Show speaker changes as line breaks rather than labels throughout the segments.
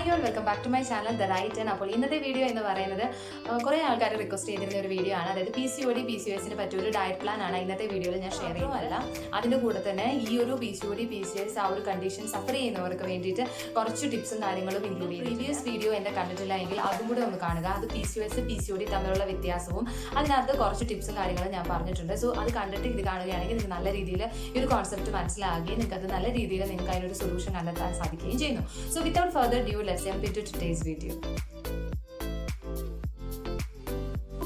Hi all, welcome back to my channel the right and. അപ്പോൾ ഇന്നത്തെ video എന്ന് പറയുന്നത് കുറേ ആൾക്കാർ റിക്വസ്റ്റ് ചെയ്തിരുന്ന ഒരു വീഡിയോ ആണ്. അതായത് PCOD PCOSന് പറ്റിയ ഒരു ഡയറ്റ് പ്ലാൻ ആണ് ഇന്നത്തെ വീഡിയോയിൽ ഞാൻ ഷെയർ ചെയ്യുന്നതല്ല. അതിൻ്റെ കൂടെ തന്നെ ഈ ഒരു PCOD PCOS ആ ഒരു കണ്ടീഷൻ സഫർ ചെയ്യുന്നവർക്ക് വേണ്ടിയിട്ട് കുറച്ച് ടിപ്സും കാര്യങ്ങളും ഇൻക്ലൂഡ് ചെയ്യും. പ്രീവിയസ് വീഡിയോ എൻ്റെ കണ്ടിട്ടില്ല എങ്കിൽ അതും കൂടെ ഒന്ന് കാണുക. അത് PCOS PCOD തമ്മിലുള്ള വ്യത്യാസവും അതിനകത്ത് കുറച്ച് ടിപ്സും കാര്യങ്ങളും ഞാൻ പറഞ്ഞിട്ടുണ്ട്. സോ അത് കണ്ടിട്ട് ഇത് കാണുകയാണെങ്കിൽ നിങ്ങൾക്ക് നല്ല രീതിയിൽ ഈ ഒരു കോൺസെപ്റ്റ് മനസ്സിലാകുകയും നിങ്ങൾക്ക് അത് നല്ല രീതിയിൽ നിങ്ങൾക്ക് അതിനൊരു സൊല്യൂഷൻ കണ്ടെത്താൻ സാധിക്കുകയും ചെയ്യുന്നു. So without further due, let's jump into today's video.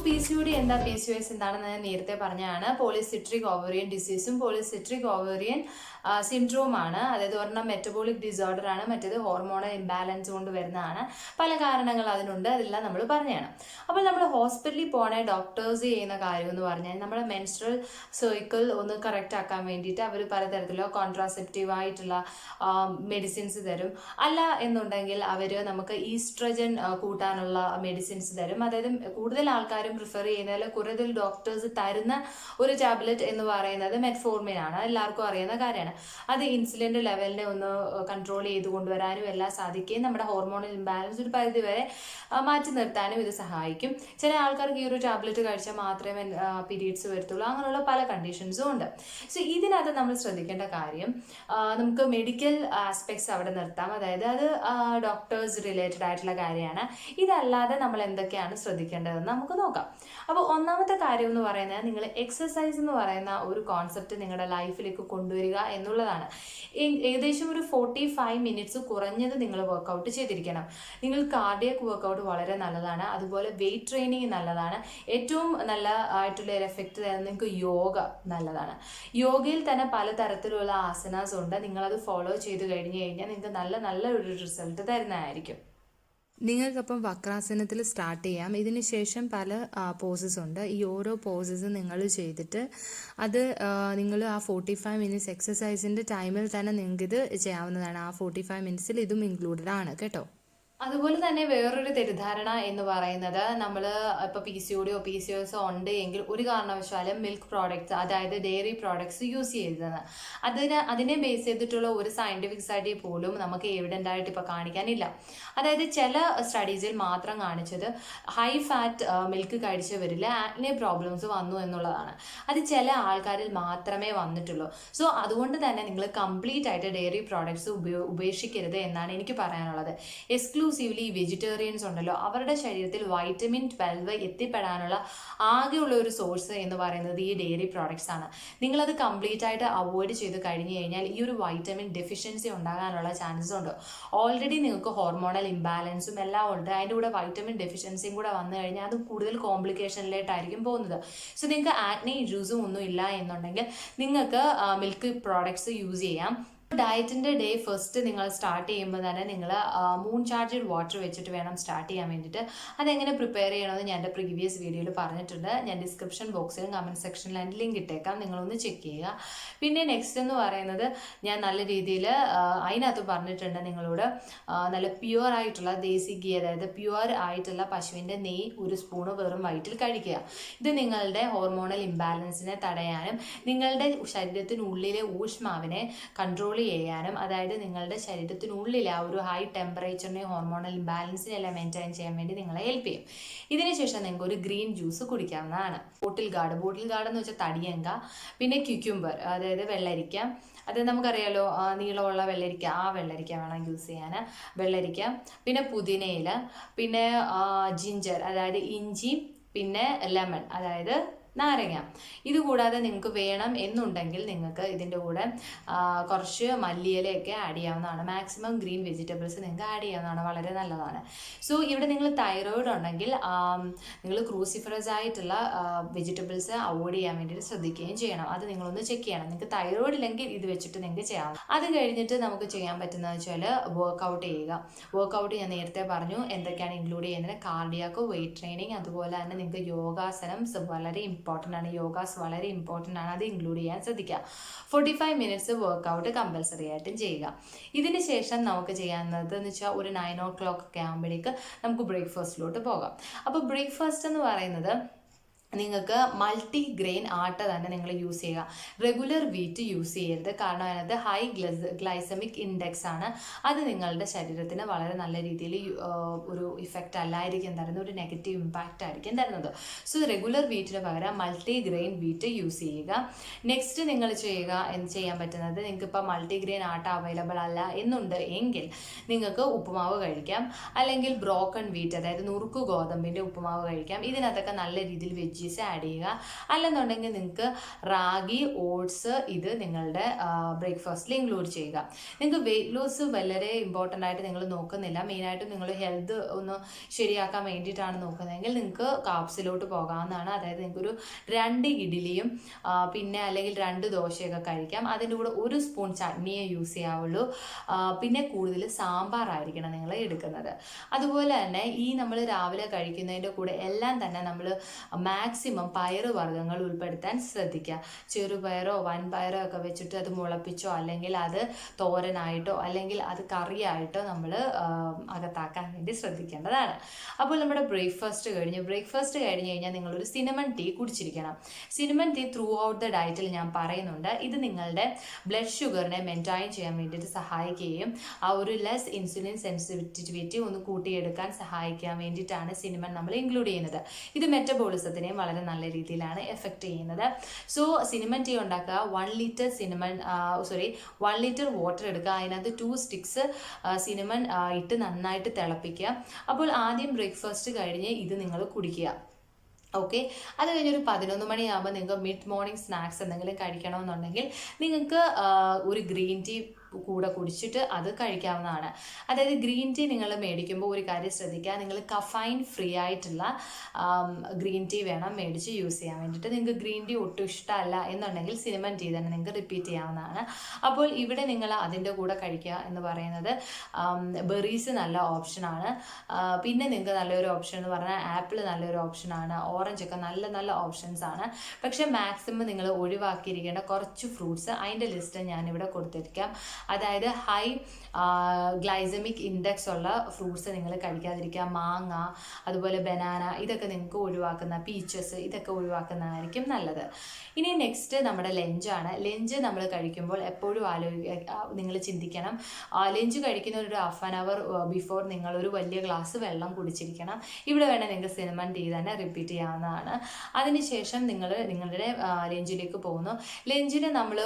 PCOD എന്താ, PCOS എന്താണെന്ന് ഞാൻ നേരത്തെ പറഞ്ഞതാണ്. പോളിസിസ്റ്റിക് ഓവേറിയൻ ഡിസീസും പോളിസിസ്റ്റിക് ഓവേറിയൻ സിൻഡ്രോം ആണ്. അതായത് ഒരെണ്ണം മെറ്റബോളിക് ഡിസോർഡർ ആണ്, മറ്റേത് ഹോർമോണൽ ഇംബാലൻസ് കൊണ്ട് വരുന്നതാണ്. പല കാരണങ്ങൾ അതിനുണ്ട്, അതെല്ലാം നമ്മൾ പറഞ്ഞതാണ്. അപ്പോൾ നമ്മൾ ഹോസ്പിറ്റലിൽ പോകണേ ഡോക്ടേഴ്സ് ചെയ്യുന്ന കാര്യം എന്ന് പറഞ്ഞാൽ നമ്മുടെ മെൻസ്ട്രൽ സൈക്കിൾ ഒന്ന് കറക്റ്റ് ആക്കാൻ വേണ്ടിയിട്ട് അവർ പലതരത്തിലുള്ള കോൺട്രാസെപ്റ്റീവ് ആയിട്ടുള്ള മെഡിസിൻസ് തരും. അല്ല എന്നുണ്ടെങ്കിൽ അവർ നമുക്ക് ഈസ്ട്രജൻ കൂട്ടാനുള്ള മെഡിസിൻസ് തരും. അതായത് കൂടുതൽ ആൾക്കാരും പ്രിഫർ ചെയ്യുന്നതിൽ കൂടുതൽ ഡോക്ടേഴ്സ് തരുന്ന ഒരു ടാബ്ലറ്റ് എന്ന് പറയുന്നത് മെറ്റ്ഫോർമിൻ ആണ്. എല്ലാവർക്കും അറിയുന്ന കാര്യമാണ്. അത് ഇൻസുലിൻ്റെ ലെവലിനെ ഒന്ന് കൺട്രോൾ ചെയ്ത് കൊണ്ടുവരാനും എല്ലാം സാധിക്കുകയും നമ്മുടെ ഹോർമോണൽ ഇംബാലൻസ് ഒരു പരിധി വരെ മാറ്റി നിർത്താനും ഇത് സഹായിക്കും. ചില ആൾക്കാർക്ക് ഈ ഒരു ടാബ്ലറ്റ് കഴിച്ചാൽ മാത്രമേ പീരീഡ്സ് വരത്തുള്ളൂ. അങ്ങനെയുള്ള പല കണ്ടീഷൻസും ഉണ്ട്. സോ ഇതിനകത്ത് നമ്മൾ ശ്രദ്ധിക്കേണ്ട കാര്യം, നമുക്ക് മെഡിക്കൽ ആസ്പെക്ട്സ് അവിടെ നിർത്താം. അതായത് അത് ഡോക്ടേഴ്സ് റിലേറ്റഡ് ആയിട്ടുള്ള കാര്യമാണ്. ഇതല്ലാതെ നമ്മൾ എന്തൊക്കെയാണ് ശ്രദ്ധിക്കേണ്ടതെന്ന് നമുക്ക് നോക്കാം. അപ്പോൾ ഒന്നാമത്തെ കാര്യം എന്ന് പറയുന്നത്, നിങ്ങൾ എക്സസൈസ് എന്ന് പറയുന്ന ഒരു കോൺസെപ്റ്റ് നിങ്ങളുടെ ലൈഫിലേക്ക് കൊണ്ടുവരിക എന്നുള്ളതാണ്. ഏകദേശം ഒരു 45 മിനിറ്റ്സ് കുറഞ്ഞത് നിങ്ങൾ വർക്കൗട്ട് ചെയ്തിരിക്കണം. നിങ്ങൾ കാർഡിയക് വർക്കൗട്ട് വളരെ നല്ലതാണ്. അതുപോലെ വെയിറ്റ് ട്രെയിനിങ് നല്ലതാണ്. ഏറ്റവും നല്ല ആയിട്ടുള്ള ഒരു എഫക്റ്റ് തരുന്നത് നിങ്ങൾക്ക് യോഗ നല്ലതാണ്. യോഗയിൽ തന്നെ പലതരത്തിലുള്ള ആസനാസ് ഉണ്ട്. നിങ്ങളത് ഫോളോ ചെയ്ത് കഴിഞ്ഞ് കഴിഞ്ഞാൽ നിങ്ങൾക്ക് നല്ല ഒരു റിസൾട്ട് തരുന്നതായിരിക്കും.
നിങ്ങൾക്കപ്പം വക്രാസനത്തിൽ സ്റ്റാർട്ട് ചെയ്യാം. ഇതിന് ശേഷം പല പോസസ് ഉണ്ട്. ഈ ഓരോ പോസസ് നിങ്ങൾ ചെയ്തിട്ട് അത് നിങ്ങൾ ആ 45 മിനിറ്റ്സ് എക്സസൈസിൻ്റെ ടൈമിൽ തന്നെ നിങ്ങൾക്കിത് ചെയ്യാവുന്നതാണ്. ആ 45 മിനിറ്റ്സിൽ ഇതും ഇൻക്ലൂഡഡ് ആണ് കേട്ടോ.
അതുപോലെ തന്നെ വേറൊരു തെറ്റിദ്ധാരണ എന്ന് പറയുന്നത്, നമ്മൾ ഇപ്പോൾ PCOD PCOS ഉണ്ട് എങ്കിൽ ഒരു കാരണവശാലും മിൽക്ക് പ്രോഡക്ട്സ്, അതായത് ഡെയറി പ്രോഡക്ട്സ് യൂസ് ചെയ്തത്. അതിനെ ബേസ് ചെയ്തിട്ടുള്ള ഒരു സയൻറ്റിഫിക് സ്റ്റഡി പോലും നമുക്ക് എവിഡൻ്റ് ആയിട്ട് ഇപ്പോൾ കാണിക്കാനില്ല. അതായത് ചില സ്റ്റഡീസിൽ മാത്രം കാണിച്ചത് ഹൈ ഫാറ്റ് മിൽക്ക് കഴിച്ചവരിൽ ആക്നെ പ്രോബ്ലംസ് വന്നു എന്നുള്ളതാണ്. അത് ചില ആൾക്കാരിൽ മാത്രമേ വന്നിട്ടുള്ളൂ. സോ അതുകൊണ്ട് തന്നെ നിങ്ങൾ കംപ്ലീറ്റ് ആയിട്ട് ഡെയറി പ്രോഡക്ട്സ് ഉപേക്ഷിക്കരുത് എന്നാണ് എനിക്ക് പറയാനുള്ളത്. എക്സ്ക്ലൂസീവ്ലി വെജിറ്റേറിയൻസ് ഉണ്ടല്ലോ, അവരുടെ ശരീരത്തിൽ വൈറ്റമിൻ 12 എത്തിപ്പെടാനുള്ള ആകെയുള്ള ഒരു സോഴ്സ് എന്ന് പറയുന്നത് ഈ ഡെയറി പ്രോഡക്ട്സ് ആണ്. നിങ്ങളത് കംപ്ലീറ്റ് ആയിട്ട് അവോയ്ഡ് ചെയ്ത് കഴിഞ്ഞ് കഴിഞ്ഞാൽ ഈ ഒരു വൈറ്റമിൻ ഡെഫിഷ്യൻസി ഉണ്ടാകാനുള്ള ചാൻസസ് ഉണ്ട്. ഓൾറെഡി നിങ്ങൾക്ക് ഹോർമോണൽ ഇംബാലൻസും എല്ലാം ഉണ്ട്. അതിൻ്റെ കൂടെ വൈറ്റമിൻ ഡെഫിഷ്യൻസിയും കൂടെ വന്നു കഴിഞ്ഞാൽ അത് കൂടുതൽ കോംപ്ലിക്കേഷനിലേട്ടായിരിക്കും പോകുന്നത്. സോ നിങ്ങൾക്ക് ആക്നെ ഇഷ്യൂസും ഒന്നും ഇല്ല എന്നുണ്ടെങ്കിൽ നിങ്ങൾക്ക് മിൽക്ക് പ്രോഡക്ട്സ് യൂസ് ചെയ്യാം. ഡയറ്റിൻ്റെ ഡേ ഫസ്റ്റ് നിങ്ങൾ സ്റ്റാർട്ട് ചെയ്യുമ്പോൾ തന്നെ നിങ്ങൾ മൂൺ ചാർജഡ് വാട്ടർ വെച്ചിട്ട് വേണം സ്റ്റാർട്ട് ചെയ്യാൻ വേണ്ടിയിട്ട്. അതെങ്ങനെ പ്രിപ്പയർ ചെയ്യണമെന്ന് ഞാൻ എൻ്റെ പ്രീവിയസ് വീഡിയോയിൽ പറഞ്ഞിട്ടുണ്ട്. ഞാൻ ഡിസ്ക്രിപ്ഷൻ ബോക്സിലും കമൻറ്റ് സെക്ഷനിൽ അതിൻ്റെ ലിങ്ക് ഇട്ടേക്കാം, നിങ്ങളൊന്ന് ചെക്ക് ചെയ്യുക. പിന്നെ നെക്സ്റ്റ് എന്ന് പറയുന്നത്, ഞാൻ നല്ല രീതിയിൽ അതിനകത്ത് പറഞ്ഞിട്ടുണ്ട് നിങ്ങളോട്, നല്ല പ്യുവർ ആയിട്ടുള്ള ദേശി ഗീ, അതായത് പ്യുവർ ആയിട്ടുള്ള പശുവിൻ്റെ നെയ്യ് ഒരു സ്പൂണ് വെറും വയറ്റിൽ കഴിക്കുക. ഇത് നിങ്ങളുടെ ഹോർമോണൽ ഇംബാലൻസിനെ തടയാനും നിങ്ങളുടെ ശരീരത്തിനുള്ളിലെ ഊഷ്മാവിനെ കൺട്രോൾ ചെയ്യാനും, അതായത് നിങ്ങളുടെ ശരീരത്തിനുള്ളിൽ ആ ഒരു ഹൈ ടെമ്പറേച്ചറിനെയും ഹോർമോണൽ ഇംബാലൻസിനെല്ലാം മെയിൻറ്റെയിൻ ചെയ്യാൻ വേണ്ടി നിങ്ങളെ ഹെൽപ്പ് ചെയ്യും. ഇതിനുശേഷം നിങ്ങൾക്ക് ഒരു ഗ്രീൻ ജ്യൂസ് കുടിക്കാവുന്നതാണ്. ബോട്ടിൽ ഗാർഡ് എന്ന് വെച്ചാൽ തടിയങ്ക, പിന്നെ ക്യുക്യുംബർ, അതായത് വെള്ളരിക്ക. അത് നമുക്കറിയാലോ, നീളമുള്ള വെള്ളരിക്ക, ആ വെള്ളരിക്ക വേണം യൂസ് ചെയ്യാൻ. വെള്ളരിക്ക, പിന്നെ പുതിനയില, പിന്നെ ജിഞ്ചർ, അതായത് ഇഞ്ചി, പിന്നെ ലെമൺ, അതായത് നാരങ്ങ. ഇതുകൂടാതെ നിങ്ങൾക്ക് വേണം എന്നുണ്ടെങ്കിൽ നിങ്ങൾക്ക് ഇതിൻ്റെ കൂടെ കുറച്ച് മല്ലിയിലയൊക്കെ ആഡ് ചെയ്യാവുന്നതാണ്. മാക്സിമം ഗ്രീൻ വെജിറ്റബിൾസ് നിങ്ങൾക്ക് ആഡ് ചെയ്യാവുന്നതാണ്, വളരെ നല്ലതാണ്. സോ ഇവിടെ നിങ്ങൾ തൈറോയിഡ് ഉണ്ടെങ്കിൽ നിങ്ങൾ ക്രൂസിഫറസ് ആയിട്ടുള്ള വെജിറ്റബിൾസ് അവോയ്ഡ് ചെയ്യാൻ വേണ്ടിയിട്ട് ശ്രദ്ധിക്കുകയും ചെയ്യണം. അത് നിങ്ങളൊന്ന് ചെക്ക് ചെയ്യണം. നിങ്ങൾക്ക് തൈറോയിഡ് ഇല്ലെങ്കിൽ ഇത് വെച്ചിട്ട് നിങ്ങൾക്ക് ചെയ്യാം. അത് കഴിഞ്ഞിട്ട് നമുക്ക് ചെയ്യാൻ പറ്റുന്നത് വെച്ചാൽ വർക്കൗട്ട് ചെയ്യുക. വർക്കൗട്ട് ഞാൻ നേരത്തെ പറഞ്ഞു എന്തൊക്കെയാണ് ഇൻക്ലൂഡ് ചെയ്യുന്നത്. കാർഡിയാക്ക്, വെയിറ്റ് ട്രെയിനിങ്, അതുപോലെ തന്നെ നിങ്ങൾക്ക് യോഗാസനം വളരെ ഇമ്പോർട്ടൻ്റ് ആണ്. യോഗാസ് വളരെ ഇമ്പോർട്ടൻ്റ് ആണ്, അത് ഇൻക്ലൂഡ് ചെയ്യാൻ ശ്രദ്ധിക്കുക. 45 മിനിറ്റ്സ് വർക്കൗട്ട് കമ്പൽസറി ആയിട്ടും ചെയ്യുക. ഇതിന് ശേഷം നമുക്ക് ചെയ്യാവുന്നത് എന്ന് വെച്ചാൽ ഒരു 9 o'clock ഒക്കെ ആകുമ്പോഴേക്ക് നമുക്ക് ബ്രേക്ക്ഫാസ്റ്റിലോട്ട് പോകാം. അപ്പോൾ ബ്രേക്ക്ഫാസ്റ്റ് എന്ന് പറയുന്നത് നിങ്ങൾക്ക് മൾട്ടി ഗ്രെയിൻ ആട്ട തന്നെ നിങ്ങൾ യൂസ് ചെയ്യുക. റെഗുലർ വീറ്റ് യൂസ് ചെയ്യരുത്, കാരണം അതിനകത്ത് ഹൈ ഗ്ലൈസമിക് ഇൻഡെക്സ് ആണ്. അത് നിങ്ങളുടെ ശരീരത്തിന് വളരെ നല്ല രീതിയിൽ ഒരു ഇഫക്റ്റ് അല്ലായിരിക്കും തരുന്നത്, ഒരു നെഗറ്റീവ് ഇമ്പാക്റ്റ് ആയിരിക്കും തരുന്നത്. സോ റെഗുലർ വീറ്റിന് പകരം മൾട്ടി ഗ്രെയിൻ വീറ്റ് യൂസ് ചെയ്യുക. നെക്സ്റ്റ് നിങ്ങൾ ചെയ്യാൻ പറ്റുന്നത്, നിങ്ങൾക്ക് ഇപ്പോൾ മൾട്ടി ഗ്രെയിൻ ആട്ട അവൈലബിൾ അല്ല എന്നുണ്ട് എങ്കിൽ നിങ്ങൾക്ക് ഉപ്പുമാവ് കഴിക്കാം, അല്ലെങ്കിൽ ബ്രോക്കൺ വീറ്റ്, അതായത് നുറുക്ക് ഗോതമ്പിൻ്റെ ഉപ്പുമാവ് കഴിക്കാം. ഇതിനകത്തൊക്കെ നല്ല രീതിയിൽ വെജ് ആഡ് ചെയ്യുക. അല്ലെന്നുണ്ടെങ്കിൽ നിങ്ങൾക്ക് റാഗി, ഓട്സ് ഇത് നിങ്ങളുടെ ബ്രേക്ക്ഫാസ്റ്റിൽ ഇൻക്ലൂഡ് ചെയ്യുക. നിങ്ങൾക്ക് വെയിറ്റ് ലോസ് വളരെ ഇമ്പോർട്ടൻ്റ് ആയിട്ട് നിങ്ങൾ നോക്കുന്നില്ല, മെയിനായിട്ടും നിങ്ങൾ ഹെൽത്ത് ഒന്ന് ശരിയാക്കാൻ വേണ്ടിയിട്ടാണ് നോക്കുന്നതെങ്കിൽ നിങ്ങൾക്ക് കാപ്സിലോട്ട് പോകാവുന്നതാണ്. അതായത് നിങ്ങൾക്കൊരു 2 ഇഡ്ഡലിയും പിന്നെ അല്ലെങ്കിൽ 2 ദോശയൊക്കെ കഴിക്കാം. അതിൻ്റെ കൂടെ 1 സ്പൂൺ ചട്നിയെ യൂസ് ചെയ്യാവുള്ളൂ. പിന്നെ കൂടുതൽ സാമ്പാറായിരിക്കണം നിങ്ങൾ എടുക്കുന്നത്. അതുപോലെ തന്നെ ഈ നമ്മൾ രാവിലെ കഴിക്കുന്നതിൻ്റെ കൂടെ എല്ലാം തന്നെ നമ്മൾ മാക്സിമം പയറ് വർഗ്ഗങ്ങൾ ഉൾപ്പെടുത്താൻ ശ്രദ്ധിക്കുക. ചെറുപയറോ വൻപയറോ ഒക്കെ വെച്ചിട്ട് അത് മുളപ്പിച്ചോ അല്ലെങ്കിൽ അത് തോരനായിട്ടോ അല്ലെങ്കിൽ അത് കറിയായിട്ടോ നമ്മൾ അകത്താക്കാൻ വേണ്ടി ശ്രദ്ധിക്കേണ്ടതാണ്. അപ്പോൾ നമ്മുടെ ബ്രേക്ക്ഫാസ്റ്റ് കഴിഞ്ഞ് കഴിഞ്ഞാൽ നിങ്ങളൊരു സിനമൺ ടീ കുടിച്ചിരിക്കണം. Cinnamon tea throughout the ഡയറ്റിൽ ഞാൻ പറയുന്നുണ്ട്. ഇത് നിങ്ങളുടെ ബ്ലഡ് ഷുഗറിനെ മെയിൻറ്റെയിൻ ചെയ്യാൻ വേണ്ടിയിട്ട് സഹായിക്കുകയും ആ ഒരു ലെസ് ഇൻസുലിൻ സെൻസിറ്റിവിറ്റി ഒന്ന് കൂട്ടിയെടുക്കാൻ സഹായിക്കാൻ വേണ്ടിയിട്ടാണ് സിനമൺ നമ്മൾ ഇൻക്ലൂഡ് ചെയ്യുന്നത്. ഇത് മെറ്റബോളിസത്തിനെ വളരെ നല്ല രീതിയിലാണ് എഫക്റ്റ് ചെയ്യുന്നത്. സോ സിനമൺ ടീ ഉണ്ടാക്കുക. 1 ലിറ്റർ വാട്ടർ എടുക്കുക. അതിനകത്ത് 2 സ്റ്റിക്സ് സിനമൺ ഇട്ട് നന്നായിട്ട് തിളപ്പിക്കുക. അപ്പോൾ ആദ്യം ബ്രേക്ക്ഫാസ്റ്റ് കഴിഞ്ഞ് ഇത് നിങ്ങൾ കുടിക്കുക. ഓക്കെ, അത് കഴിഞ്ഞൊരു 11 മണിയാകുമ്പോൾ നിങ്ങൾക്ക് മിഡ് മോർണിംഗ് സ്നാക്സ് എന്തെങ്കിലും കഴിക്കണമെന്നുണ്ടെങ്കിൽ നിങ്ങൾക്ക് ഒരു ഗ്രീൻ ടീ കൂടെ കുടിച്ചിട്ട് അത് കഴിക്കാവുന്നതാണ്. അതായത് ഗ്രീൻ ടീ നിങ്ങൾ മേടിക്കുമ്പോൾ ഒരു കാര്യം ശ്രദ്ധിക്കുക, നിങ്ങൾ കഫൈൻ ഫ്രീ ആയിട്ടുള്ള ഗ്രീൻ ടീ വേണം മേടിച്ച് യൂസ് ചെയ്യാൻ വേണ്ടിയിട്ട്. നിങ്ങൾക്ക് ഗ്രീൻ ടീ ഒട്ടും ഇഷ്ടമല്ല എന്നുണ്ടെങ്കിൽ സിനമൺ ടീ തന്നെ നിങ്ങൾക്ക് റിപ്പീറ്റ് ചെയ്യാവുന്നതാണ്. അപ്പോൾ ഇവിടെ നിങ്ങൾ അതിൻ്റെ കൂടെ കഴിക്കുക എന്ന് പറയുന്നത് ബെറീസ് നല്ല ഓപ്ഷനാണ്. പിന്നെ നിങ്ങൾക്ക് നല്ലൊരു ഓപ്ഷൻ എന്ന് പറഞ്ഞാൽ ആപ്പിൾ നല്ലൊരു ഓപ്ഷനാണ്, ഓറഞ്ച് ഒക്കെ നല്ല നല്ല ഓപ്ഷൻസ് ആണ്. പക്ഷേ മാക്സിമം നിങ്ങൾ ഒഴിവാക്കിയിരിക്കേണ്ട കുറച്ച് ഫ്രൂട്ട്സ് അതിൻ്റെ ലിസ്റ്റ് ഞാനിവിടെ കൊടുത്തിരിക്കാം. അതായത് ഹൈ ഗ്ലൈസമിക് ഇൻഡെക്സ് ഉള്ള ഫ്രൂട്ട്സ് നിങ്ങൾ കഴിക്കാതിരിക്കുക. മാങ്ങ, അതുപോലെ ബനാന, ഇതൊക്കെ നിങ്ങൾക്ക് ഒഴിവാക്കുന്ന, പീച്ചസ് ഇതൊക്കെ ഒഴിവാക്കുന്നതായിരിക്കും നല്ലത്. ഇനി നെക്സ്റ്റ് നമ്മുടെ ലഞ്ചാണ്. ലഞ്ച് നമ്മൾ കഴിക്കുമ്പോൾ എപ്പോഴും നിങ്ങൾ ചിന്തിക്കണം, ലഞ്ച് കഴിക്കുന്ന ഒരു 1/2 hour ബിഫോർ നിങ്ങളൊരു വലിയ ഗ്ലാസ് വെള്ളം കുടിച്ചിരിക്കണം. ഇവിടെ വേണേൽ നിങ്ങൾക്ക് സിനമൺ ടീ തന്നെ റിപ്പീറ്റ് ചെയ്യാവുന്നതാണ്. അതിനുശേഷം നിങ്ങളുടെ ലഞ്ചിലേക്ക് പോകുന്നു. ലഞ്ചിന് നമ്മൾ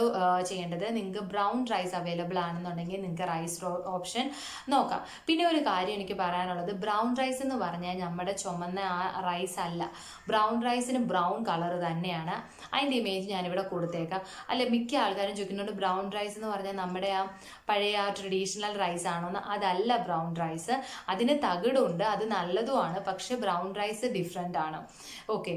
ചെയ്യേണ്ടത്, നിങ്ങൾക്ക് ബ്രൗൺ റൈസ് അവൈലബിൾ ആണെന്നുണ്ടെങ്കിൽ നിങ്ങൾക്ക് റൈസ് ഓപ്ഷൻ നോക്കാം. പിന്നെ ഒരു കാര്യം എനിക്ക് പറയാനുള്ളത്, ബ്രൗൺ റൈസ് എന്ന് പറഞ്ഞാൽ നമ്മുടെ ചുമന്ന ആ റൈസ് അല്ല. ബ്രൗൺ റൈസിന് ബ്രൗൺ കളർ തന്നെയാണ്. അതിൻ്റെ ഇമേജ് ഞാനിവിടെ കൊടുത്തേക്കാം. അല്ലെ, മിക്ക ആൾക്കാരും ചോദിക്കുന്നുണ്ട് ബ്രൗൺ റൈസ് എന്ന് പറഞ്ഞാൽ നമ്മുടെ ആ പഴയ ആ ട്രഡീഷണൽ റൈസ് ആണോന്ന്. അതല്ല ബ്രൗൺ റൈസ്. അതിന് തകിടുണ്ട്, അത് നല്ലതുമാണ്. പക്ഷെ ബ്രൗൺ റൈസ് ഡിഫറെൻ്റ് ആണ്. ഓക്കെ,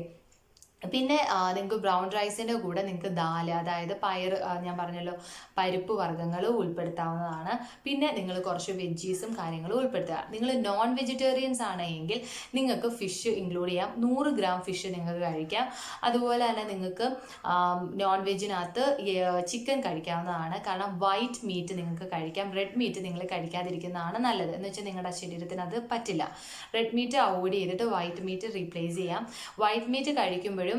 പിന്നെ നിങ്ങൾക്ക് ബ്രൗൺ റൈസിൻ്റെ കൂടെ നിങ്ങൾക്ക് ദാല്, അതായത് പയർ, ഞാൻ പറഞ്ഞല്ലോ പരിപ്പ് വർഗ്ഗങ്ങൾ ഉൾപ്പെടുത്താവുന്നതാണ്. പിന്നെ നിങ്ങൾ കുറച്ച് വെജീസും കാര്യങ്ങളും ഉൾപ്പെടുത്തുക. നിങ്ങൾ നോൺ വെജിറ്റേറിയൻസ് ആണെങ്കിൽ നിങ്ങൾക്ക് ഫിഷ് ഇൻക്ലൂഡ് ചെയ്യാം. 100 ഗ്രാം ഫിഷ് നിങ്ങൾക്ക് കഴിക്കാം. അതുപോലെ തന്നെ നിങ്ങൾക്ക് നോൺ വെജിനകത്ത് ചിക്കൻ കഴിക്കാവുന്നതാണ്. കാരണം വൈറ്റ് മീറ്റ് നിങ്ങൾക്ക് കഴിക്കാം. റെഡ് മീറ്റ് നിങ്ങൾ കഴിക്കാതിരിക്കുന്നതാണ് നല്ലത്. എന്ന് വെച്ചാൽ നിങ്ങളുടെ ശരീരത്തിന് അത് പറ്റില്ല. റെഡ് മീറ്റ് അവോയ്ഡ് ചെയ്തിട്ട് വൈറ്റ് മീറ്റ് റീപ്ലേസ് ചെയ്യാം. വൈറ്റ് മീറ്റ് കഴിക്കുമ്പോഴും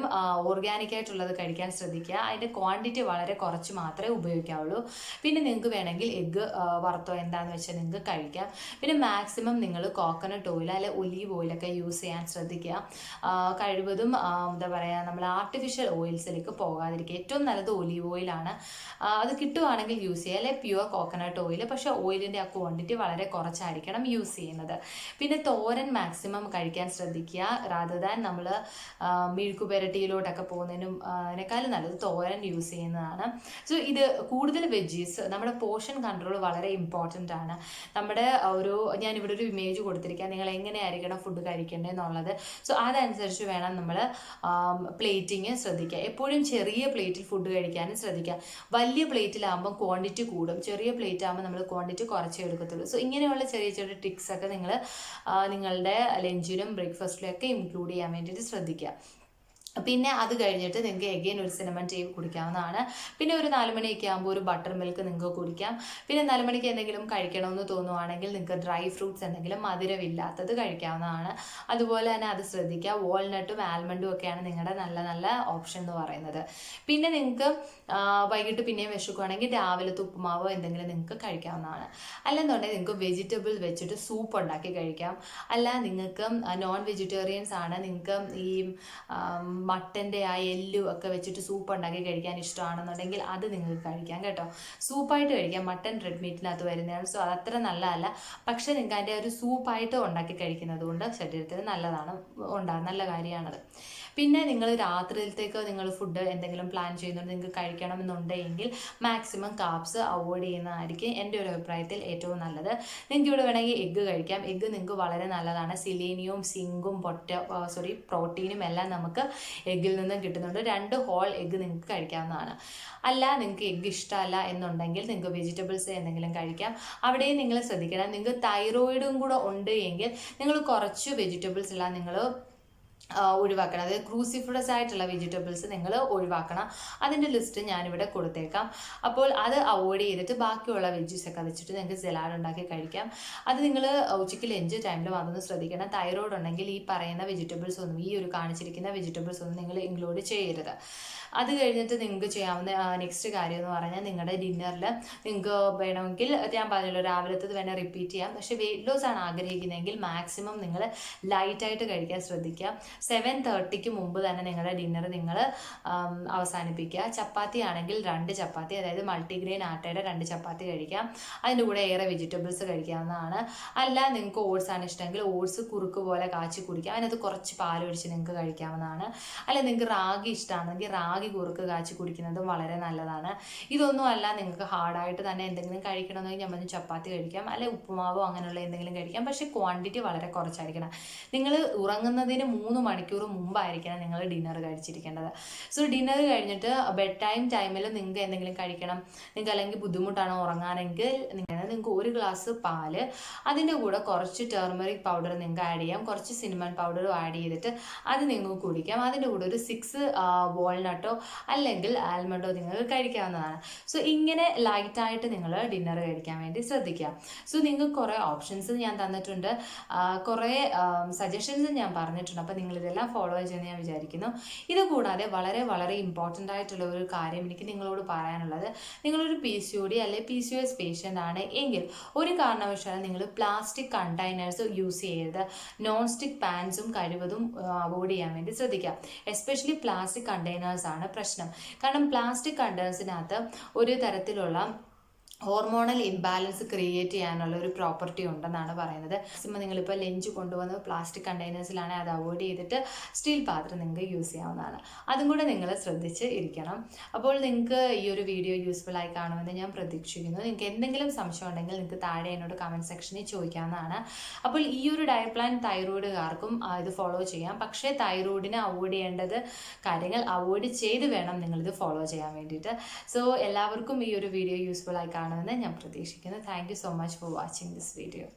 ഓർഗാനിക് ആയിട്ടുള്ളത് കഴിക്കാൻ ശ്രദ്ധിക്കുക. അതിൻ്റെ ക്വാണ്ടിറ്റി വളരെ കുറച്ച് മാത്രമേ ഉപയോഗിക്കാവുള്ളൂ. പിന്നെ നിങ്ങൾക്ക് വേണമെങ്കിൽ എഗ്ഗ് വറുത്തോ എന്താണെന്ന് വെച്ചാൽ നിങ്ങൾക്ക് കഴിക്കാം. പിന്നെ മാക്സിമം നിങ്ങൾ കോക്കനട്ട് ഓയിൽ അല്ലെ ഒലീവ് ഓയിലൊക്കെ യൂസ് ചെയ്യാൻ ശ്രദ്ധിക്കുക. കഴിവതും എന്താ പറയുക, നമ്മൾ ആർട്ടിഫിഷ്യൽ ഓയിൽസിലേക്ക് പോകാതിരിക്കുക. ഏറ്റവും നല്ലത് ഒലീവ് ഓയിലാണ്. അത് കിട്ടുവാണെങ്കിൽ യൂസ് ചെയ്യുക, അല്ലെ പ്യുവർ കോക്കനട്ട് ഓയിൽ. പക്ഷേ ഓയിലിൻ്റെ ആ ക്വാണ്ടിറ്റി വളരെ കുറച്ചായിരിക്കണം യൂസ് ചെയ്യുന്നത്. പിന്നെ തോരൻ മാക്സിമം കഴിക്കാൻ ശ്രദ്ധിക്കുക. റാദർ ദാൻ നമ്മൾ മെഴുക്കുപുരട്ടിയിലോട്ടൊക്കെ പോകുന്നതിനേക്കാളും നല്ലത് തോരൻ യൂസ് ചെയ്യുന്നതാണ്. സോ ഇത് കൂടുതൽ വെജീസ്, നമ്മുടെ പോർഷൻ കൺട്രോൾ വളരെ ഇമ്പോർട്ടൻ്റ് ആണ്. നമ്മുടെ ഞാനിവിടെ ഒരു ഇമേജ് കൊടുത്തിരിക്കാം, നിങ്ങൾ എങ്ങനെയായിരിക്കണം ഫുഡ് കഴിക്കേണ്ടതെന്നുള്ളത്. സോ അതനുസരിച്ച് വേണം നമ്മൾ പ്ലേറ്റിങ് ശ്രദ്ധിക്കുക. എപ്പോഴും ചെറിയ പ്ലേറ്റിൽ ഫുഡ് കഴിക്കാനും ശ്രദ്ധിക്കുക. വലിയ പ്ലേറ്റിലാകുമ്പോൾ ക്വാണ്ടിറ്റി കൂടും, ചെറിയ പ്ലേറ്റ് ആകുമ്പോൾ നമ്മൾ ക്വാണ്ടിറ്റി കുറച്ചേ എടുക്കത്തുള്ളൂ. സോ ഇങ്ങനെയുള്ള ചെറിയ ചെറിയ ട്രിക്സൊക്കെ നിങ്ങൾ നിങ്ങളുടെ ലഞ്ചിനും ബ്രേക്ക്ഫാസ്റ്റിലും ഒക്കെ ഇൻക്ലൂഡ് ചെയ്യാൻ വേണ്ടിയിട്ട് ശ്രദ്ധിക്കുക. പിന്നെ അത് കഴിഞ്ഞിട്ട് നിങ്ങൾക്ക് എഗെയിൻ ഒരു സിനമൺ ടീ കുടിക്കാവുന്നതാണ്. പിന്നെ ഒരു 4 മണിയൊക്കെ ആകുമ്പോൾ ഒരു ബട്ടർ മിൽക്ക് നിങ്ങൾക്ക് കുടിക്കാം. പിന്നെ 4 മണിക്ക് എന്തെങ്കിലും കഴിക്കണമെന്ന് തോന്നുവാണെങ്കിൽ നിങ്ങൾക്ക് ഡ്രൈ ഫ്രൂട്ട്സ് എന്തെങ്കിലും മധുരമില്ലാത്തത് കഴിക്കാവുന്നതാണ്. അതുപോലെ തന്നെ അത് ശ്രദ്ധിക്കുക, വാൾനട്ടും ആൽമണ്ടും ഒക്കെയാണ് നിങ്ങളുടെ നല്ല നല്ല ഓപ്ഷൻ എന്ന് പറയുന്നത്. പിന്നെ നിങ്ങൾക്ക് വൈകിട്ട് പിന്നെയും വിശക്കുകയാണെങ്കിൽ രാവിലത്തെ ഉപ്പുമാവോ എന്തെങ്കിലും നിങ്ങൾക്ക് കഴിക്കാവുന്നതാണ്. അല്ലെന്നുണ്ടെങ്കിൽ നിങ്ങൾക്ക് വെജിറ്റബിൾ വെച്ചിട്ട് സൂപ്പ് ഉണ്ടാക്കി കഴിക്കാം. അല്ല നിങ്ങൾക്ക് നോൺ വെജിറ്റേറിയൻസ് ആണ്, നിങ്ങൾക്ക് ഈ മട്ടൻ്റെ ആ എല്ലു ഒക്കെ വെച്ചിട്ട് സൂപ്പ് ഉണ്ടാക്കി കഴിക്കാൻ ഇഷ്ടമാണെന്നുണ്ടെങ്കിൽ അത് നിങ്ങൾക്ക് കഴിക്കാം കേട്ടോ. സൂപ്പായിട്ട് കഴിക്കാം. മട്ടൻ റെഡ് മീറ്റിനകത്ത് വരുന്നതാണ്, സോ അതത്ര നല്ലതല്ല. പക്ഷേ നിങ്ങൾക്ക് അതിൻ്റെ ഒരു സൂപ്പായിട്ട് ഉണ്ടാക്കി കഴിക്കുന്നത് കൊണ്ട് ശരീരത്തിന് നല്ലതാണ്, നല്ല കാര്യമാണത്. പിന്നെ നിങ്ങൾ രാത്രിയിലത്തേക്ക് നിങ്ങൾ ഫുഡ് എന്തെങ്കിലും പ്ലാൻ ചെയ്യുന്നുണ്ട്, നിങ്ങൾക്ക് കഴിക്കണമെന്നുണ്ടെങ്കിൽ മാക്സിമം കാർബ്സ് അവോയ്ഡ് ചെയ്യുന്നതായിരിക്കും എൻ്റെ ഒരു അഭിപ്രായത്തിൽ ഏറ്റവും നല്ലത്. നിങ്ങൾക്ക് ഇവിടെ വേണമെങ്കിൽ എഗ്ഗ് കഴിക്കാം. എഗ്ഗ് നിങ്ങൾക്ക് വളരെ നല്ലതാണ്. സിലീനിയവും സിങ്കും പ്രോട്ടീനും എല്ലാം നമുക്ക് എഗ്ഗിൽ നിന്നും കിട്ടുന്നുണ്ട്. 2 ഹോൾ എഗ്ഗ് നിങ്ങൾക്ക് കഴിക്കാവുന്നതാണ്. അല്ല നിങ്ങൾക്ക് എഗ്ഗ് ഇഷ്ടമല്ല എന്നുണ്ടെങ്കിൽ നിങ്ങൾക്ക് വെജിറ്റബിൾസ് എന്തെങ്കിലും കഴിക്കാം. അവിടെയും നിങ്ങൾ ശ്രദ്ധിക്കണം, നിങ്ങൾക്ക് തൈറോയിഡും കൂടെ ഉണ്ട് എങ്കിൽ നിങ്ങൾ കുറച്ച് വെജിറ്റബിൾസ് എല്ലാം നിങ്ങൾ ഒഴിവാക്കണം. അതായത് ക്രൂസിഫറസ് ആയിട്ടുള്ള വെജിറ്റബിൾസ് നിങ്ങൾ ഒഴിവാക്കണം. അതിൻ്റെ ലിസ്റ്റ് ഞാനിവിടെ കൊടുത്തേക്കാം. അപ്പോൾ അത് അവോയ്ഡ് ചെയ്തിട്ട് ബാക്കിയുള്ള വെജീസ് ഒക്കെ വെച്ചിട്ട് നിങ്ങൾക്ക് സലാഡ് ഉണ്ടാക്കി കഴിക്കാം. അത് നിങ്ങൾ ഉച്ചയ്ക്ക് ലഞ്ച് ടൈമിൽ അതൊന്ന് ശ്രദ്ധിക്കണം. തൈറോയ്ഡ് ഉണ്ടെങ്കിൽ ഈ പറയുന്ന വെജിറ്റബിൾസ് ഒന്നും, ഈ ഒരു കാണിച്ചിരിക്കുന്ന വെജിറ്റബിൾസ് ഒന്നും നിങ്ങൾ ഇൻക്ലൂഡ് ചെയ്യരുത്. അത് കഴിഞ്ഞിട്ട് നിങ്ങൾക്ക് ചെയ്യാവുന്ന നെക്സ്റ്റ് കാര്യം എന്ന് പറഞ്ഞാൽ നിങ്ങളുടെ ഡിന്നറിൽ നിങ്ങൾക്ക് വേണമെങ്കിൽ ഞാൻ പറഞ്ഞല്ലോ രാവിലത്തത് വേണേൽ റിപ്പീറ്റ് ചെയ്യാം. പക്ഷേ വെയിറ്റ് ലോസ് ആണ് ആഗ്രഹിക്കുന്നതെങ്കിൽ മാക്സിമം നിങ്ങൾ ലൈറ്റായിട്ട് കഴിക്കാൻ ശ്രദ്ധിക്കുക. 7:30 മുമ്പ് തന്നെ നിങ്ങളുടെ ഡിന്നർ നിങ്ങൾ അവസാനിപ്പിക്കുക. ചപ്പാത്തി ആണെങ്കിൽ 2 ചപ്പാത്തി, അതായത് മൾട്ടിഗ്രെയിൻ ആട്ടയുടെ 2 ചപ്പാത്തി കഴിക്കാം. അതിൻ്റെ കൂടെ ഏറെ വെജിറ്റബിൾസ് കഴിക്കാവുന്നതാണ്. അല്ല നിങ്ങൾക്ക് ഓട്സ് ആണ് ഇഷ്ടമെങ്കിൽ ഓട്സ് കുറുക്ക് പോലെ കാച്ചി കുടിക്കാം. അതിനകത്ത് കുറച്ച് പാലൊഴിച്ച് നിങ്ങൾക്ക് കഴിക്കാവുന്നതാണ്. അല്ല നിങ്ങൾക്ക് റാഗി ഇഷ്ടമാണെങ്കിൽ റാഗി കുറുക്ക് കാച്ചി കുടിക്കുന്നതും വളരെ നല്ലതാണ്. ഇതൊന്നും അല്ല നിങ്ങൾക്ക് ഹാർഡായിട്ട് തന്നെ എന്തെങ്കിലും കഴിക്കണമെന്നെങ്കിൽ ഞാൻ പറഞ്ഞ ചപ്പാത്തി കഴിക്കാം, അല്ലെ ഉപ്പുമാവോ അങ്ങനെയുള്ള എന്തെങ്കിലും കഴിക്കാം. പക്ഷേ ക്വാണ്ടിറ്റി വളരെ കുറച്ചായിരിക്കണം. നിങ്ങൾ ഉറങ്ങുന്നതിന് 3 മണിക്കൂർ മുമ്പായിരിക്കണം നിങ്ങൾ ഡിന്നർ കഴിച്ചിരിക്കേണ്ടത്. സോ ഡിന്നർ കഴിഞ്ഞിട്ട് ബെഡ് ടൈമിൽ നിങ്ങൾക്ക് എന്തെങ്കിലും കഴിക്കണം, നിങ്ങൾക്ക് അല്ലെങ്കിൽ ബുദ്ധിമുട്ടാണോ ഉറങ്ങാനെങ്കിൽ നിങ്ങൾക്ക് 1 ഗ്ലാസ് പാല്, അതിൻ്റെ കൂടെ കുറച്ച് ടർമറിക് പൗഡർ നിങ്ങൾക്ക് ആഡ് ചെയ്യാം, കുറച്ച് സിനമൺ പൗഡറും ആഡ് ചെയ്തിട്ട് അത് നിങ്ങൾക്ക് കുടിക്കാം. അതിൻ്റെ കൂടെ ഒരു 6 വാൾനട്ടോ അല്ലെങ്കിൽ ആൽമണ്ടോ നിങ്ങൾക്ക് കഴിക്കാവുന്നതാണ്. സോ ഇങ്ങനെ ലൈറ്റായിട്ട് നിങ്ങൾ ഡിന്നർ കഴിക്കാൻ വേണ്ടി ശ്രദ്ധിക്കുക. സോ നിങ്ങൾക്ക് കുറേ ഓപ്ഷൻസ് ഞാൻ തന്നിട്ടുണ്ട്, കുറേ സജഷൻസ് ഞാൻ പറഞ്ഞിട്ടുണ്ട്. അപ്പോൾ നിങ്ങളിതെല്ലാം ഫോളോ ചെയ്യുമെന്ന് ഞാൻ വിചാരിക്കുന്നു. ഇതുകൂടാതെ വളരെ വളരെ ഇമ്പോർട്ടൻ്റ് ആയിട്ടുള്ള ഒരു കാര്യം എനിക്ക് നിങ്ങളോട് പറയാനുള്ളത്, നിങ്ങളൊരു PCOD അല്ലെങ്കിൽ PCOS പേഷ്യൻ്റ് ആണ് എങ്കിൽ ഒരു കാരണവശാലും നിങ്ങൾ പ്ലാസ്റ്റിക് കണ്ടെയ്നേഴ്സ് യൂസ് ചെയ്യരുത്. നോൺ സ്റ്റിക്ക് പാൻസും കഴിവതും അവോയ്ഡ് ചെയ്യാൻ വേണ്ടി ശ്രദ്ധിക്കുക. എസ്പെഷ്യലി പ്ലാസ്റ്റിക് കണ്ടെയ്നേഴ്സ് ആണ് പ്രശ്നം. കാരണം പ്ലാസ്റ്റിക് കണ്ടെയ്നേഴ്സിനകത്ത് ഒരു തരത്തിലുള്ള ഹോർമോണൽ ഇംബാലൻസ് ക്രിയേറ്റ് ചെയ്യാനുള്ള ഒരു പ്രോപ്പർട്ടി ഉണ്ടെന്നാണ് പറയുന്നത്. മാക്സിമം നിങ്ങളിപ്പോൾ ലഞ്ച് കൊണ്ടുവന്ന് പ്ലാസ്റ്റിക് കണ്ടെയ്നേഴ്സിലാണ്, അത് അവോയ്ഡ് ചെയ്തിട്ട് സ്റ്റീൽ പാത്രം നിങ്ങൾക്ക് യൂസ് ചെയ്യാവുന്നതാണ്. അതും കൂടെ നിങ്ങൾ ശ്രദ്ധിച്ച് ഇരിക്കണം. അപ്പോൾ നിങ്ങൾക്ക് ഈ ഒരു വീഡിയോ യൂസ്ഫുൾ ആയി കാണുമെന്ന് ഞാൻ പ്രതീക്ഷിക്കുന്നു. നിങ്ങൾക്ക് എന്തെങ്കിലും സംശയം ഉണ്ടെങ്കിൽ നിങ്ങൾക്ക് താഴെ എന്നോട് കമൻറ്റ് സെക്ഷനിൽ ചോദിക്കാവുന്നതാണ്. അപ്പോൾ ഈ ഒരു ഡയറ്റ് പ്ലാൻ തൈറോയിഡുകാർക്കും ഇത് ഫോളോ ചെയ്യാം. പക്ഷേ തൈറോയിഡിനെ അവോയ്ഡ് ചെയ്യേണ്ടത് കാര്യങ്ങൾ അവോയ്ഡ് ചെയ്ത് വേണം നിങ്ങളിത് ഫോളോ ചെയ്യാൻ വേണ്ടിയിട്ട്. സോ എല്ലാവർക്കും ഈ ഒരു വീഡിയോ യൂസ്ഫുൾ ആയി കാണുമെന്ന് ഞാൻ പ്രതീക്ഷിക്കുന്നു. Thank you so much for watching this video.